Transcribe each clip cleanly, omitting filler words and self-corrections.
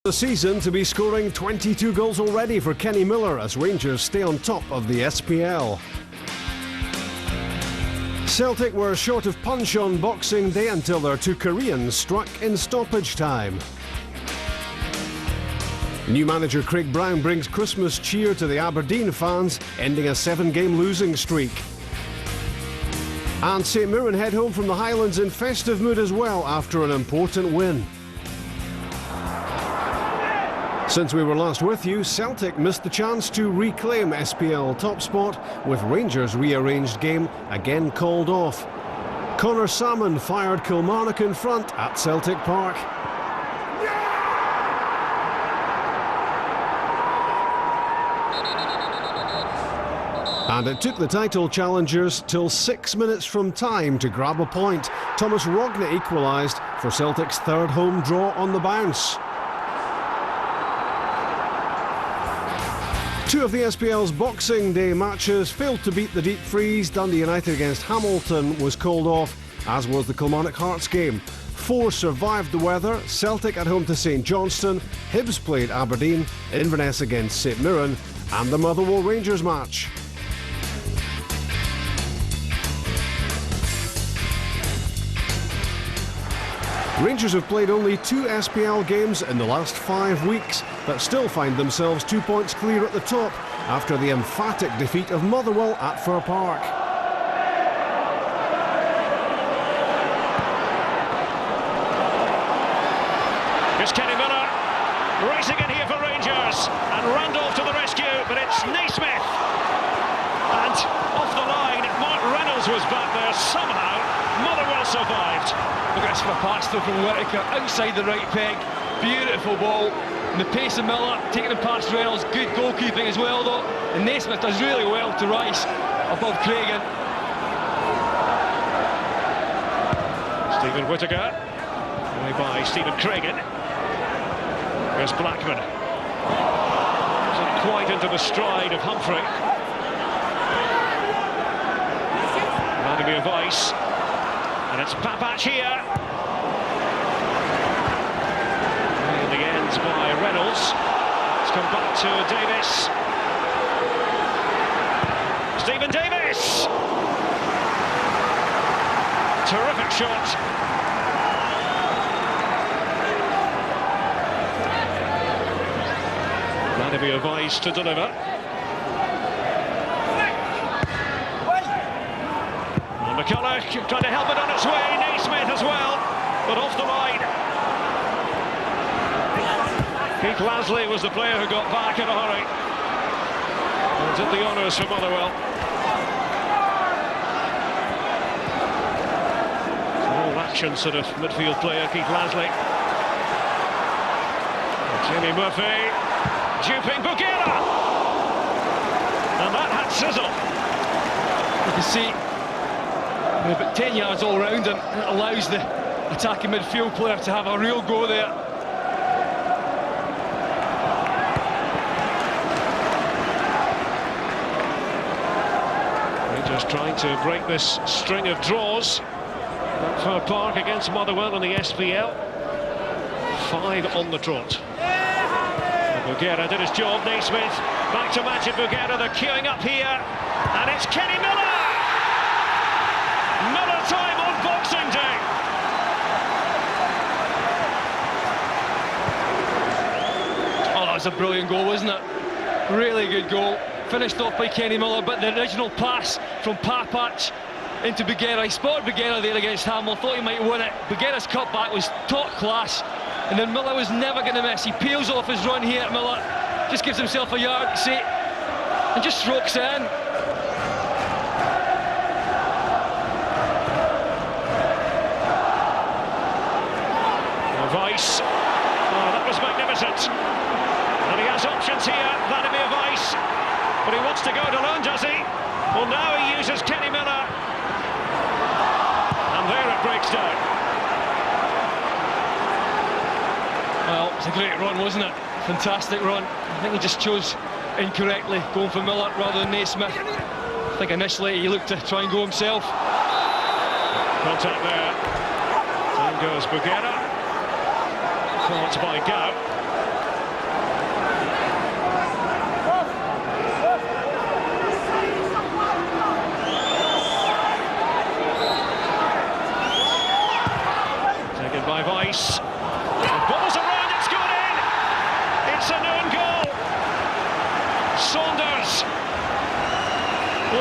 The season to be scoring 22 goals already for Kenny Miller as Rangers stay on top of the SPL. Celtic were short of punch on Boxing Day until their two Koreans struck in stoppage time. New manager Craig Brown brings Christmas cheer to the Aberdeen fans, ending a 7-game losing streak. And St Mirren head home from the Highlands in festive mood as well after an important win. Since we were last with you, Celtic missed the chance to reclaim SPL top spot with Rangers' rearranged game again called off. Connor Salmon fired Kilmarnock in front at Celtic Park. And it took the title challengers till 6 minutes from time to grab a point. Thomas Rogne equalised for Celtic's third home draw on the bounce. Two of the SPL's Boxing Day matches failed to beat the deep freeze. Dundee United against Hamilton was called off, as was the Kilmarnock Hearts game. 4 survived the weather. Celtic at home to St Johnstone, Hibs played Aberdeen, Inverness against St Mirren, and the Motherwell Rangers match. Rangers have played only 2 SPL games in the last 5 weeks, but still find themselves 2 points clear at the top after the emphatic defeat of Motherwell at Fir Park. Here's Kenny Miller, racing in here for Rangers, and Randolph to the rescue, but it's Naismith. And off the line, Mark Reynolds was back there somehow. Motherwell survived. Look at this for a pass though from Whittaker, outside the right peg. Beautiful ball. And the pace of Miller, taking it past Reynolds. Good goalkeeping as well though. And Naismith does really well to rise above Craigan. Stephen Whittaker, away by Stephen Craigan. There's Blackman. Isn't quite into the stride of Humphrey. Vladimir Weiss. And it's Papac here. In the end by Reynolds. It's come back to Davis. Stephen Davis! Terrific shot. Vladimir Weiss to deliver. McCulloch trying to help it on its way, Naismith as well, but off the line. Keith Lasley was the player who got back in a hurry. And did the honours for Motherwell. All action sort of midfield player, Keith Lasley. Jimmy Murphy, duping Bugera. And that had sizzle. You can see about 10 yards all round him, and it allows the attacking midfield player to have a real go there. Rangers trying to break this string of draws at Fir Park against Motherwell in the SPL. 5 on the trot. Bugera did his job. Naismith back to Majid Bugera. They're queuing up here, and it's Kenny Miller. Another time on Boxing Day. Oh, that was a brilliant goal, wasn't it? Really good goal. Finished off by Kenny Miller, but the original pass from Papac into Bugera. He spotted Bugera there against Hamill, thought he might win it. Bugera's cutback was top class, and then Miller was never going to miss. He peels off his run here, Miller. Just gives himself a yard, see, and just strokes in. Weiss, oh, that was magnificent. And he has options here, Vladimir Weiss, but he wants to go it alone, does he? Well, now he uses Kenny Miller, and there it breaks down. Well, it's a great run, wasn't it? Fantastic run. I think he just chose incorrectly, going for Miller rather than Naismith. I think initially he looked to try and go himself. Contact there. Down goes Bugera. Caught by Gow.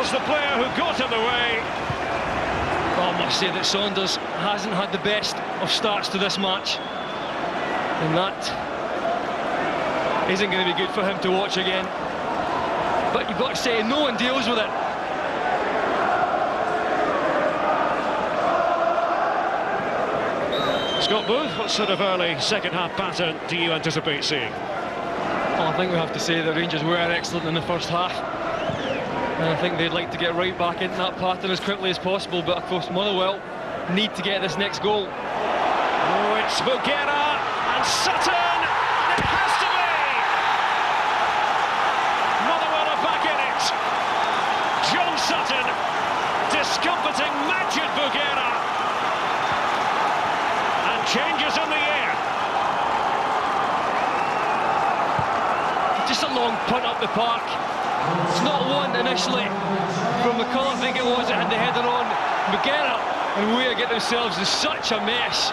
was the player who got in the way. Well, I must say that Saunders hasn't had the best of starts to this match, and that isn't going to be good for him to watch again. But you've got to say, no one deals with it. Scott Booth, what sort of early second-half pattern do you anticipate seeing? Well, I think we have to say that Rangers were excellent in the first half, and I think they'd like to get right back into that pattern as quickly as possible. But of course, Motherwell need to get this next goal. Oh, it's Bougera and Sutton, and it has to be! Motherwell are back in it. John Sutton discomfiting Majid Bougera, and changes in the air. Just a long punt up the park. It's not one initially from McCullough, I think it was, it had the header on. Bougera and Weir get themselves in such a mess,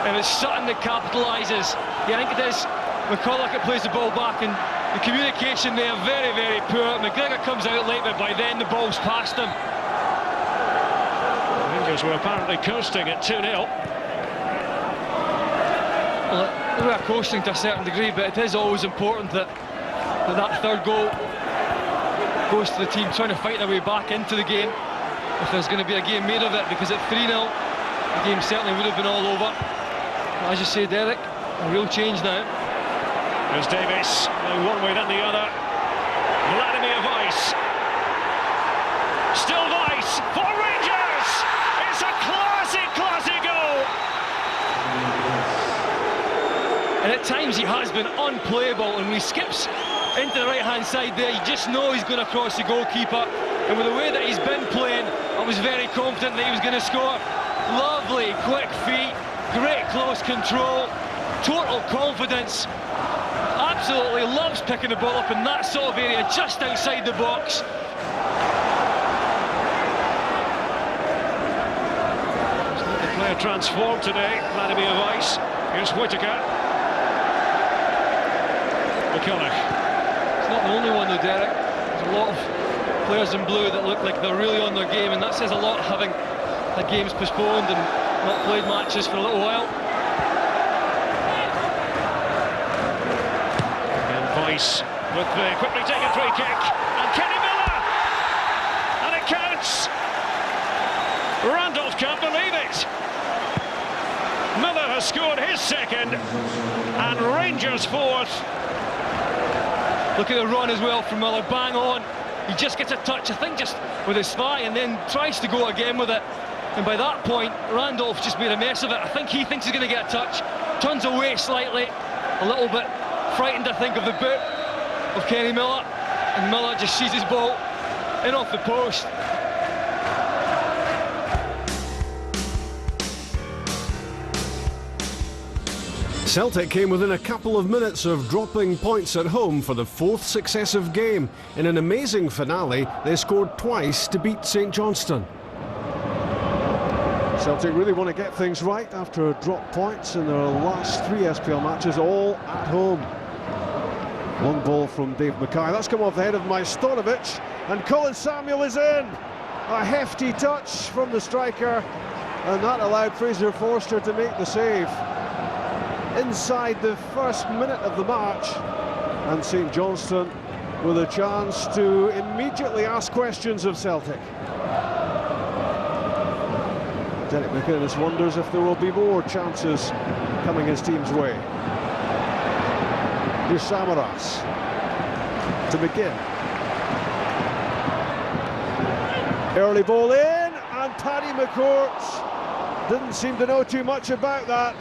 and it's Sutton that capitalises. Yeah, I think it is McCullough that plays the ball back, and the communication there very, very poor. McGregor comes out late, but by then the ball's past him. Rangers were apparently coasting at 2-0. Well, we are coasting to a certain degree, but it is always important that that third goal goes to the team trying to fight their way back into the game, if there's going to be a game made of it, because at 3-0 the game certainly would have been all over. But as you say, Derek, a real change now. There's Davis, going one way then the other. Vladimir Weiss. Still Weiss for Rangers! It's a classy goal! And at times he has been unplayable, and when he skips into the right-hand side there, you just know he's going to cross the goalkeeper. And with the way that he's been playing, I was very confident that he was going to score. Lovely, quick feet, great close control, total confidence. Absolutely loves picking the ball up in that sort of area, just outside the box. The player transformed today, Vladimir Weiss. Here's Whittaker. McCullough. It's not the only one though, Derek. There's a lot of players in blue that look like they're really on their game, and that says a lot, having had games postponed and not played matches for a little while. And Weiss with the quickly taken free kick, and Kenny Miller! And it counts! Randolph can't believe it! Miller has scored his second, and Rangers fourth. Look at the run as well from Miller, bang on. He just gets a touch, I think just with his thigh, and then tries to go again with it. And by that point, Randolph just made a mess of it. I think he thinks he's going to get a touch, turns away slightly, a little bit frightened, I think, of the boot of Kenny Miller. And Miller just sees his ball in off the post. Celtic came within a couple of minutes of dropping points at home for the fourth successive game. In an amazing finale, they scored twice to beat St Johnstone. Celtic really want to get things right after drop points in their last three SPL matches, all at home. Long ball from Dave Mackay. That's come off the head of Majstorovic, and Colin Samuel is in. A hefty touch from the striker, and that allowed Fraser Forster to make the save. Inside the first minute of the match, and St Johnstone with a chance to immediately ask questions of Celtic. Derek McInnes wonders if there will be more chances coming his team's way. Here's Samaras to begin. Early ball in, and Paddy McCourt didn't seem to know too much about that.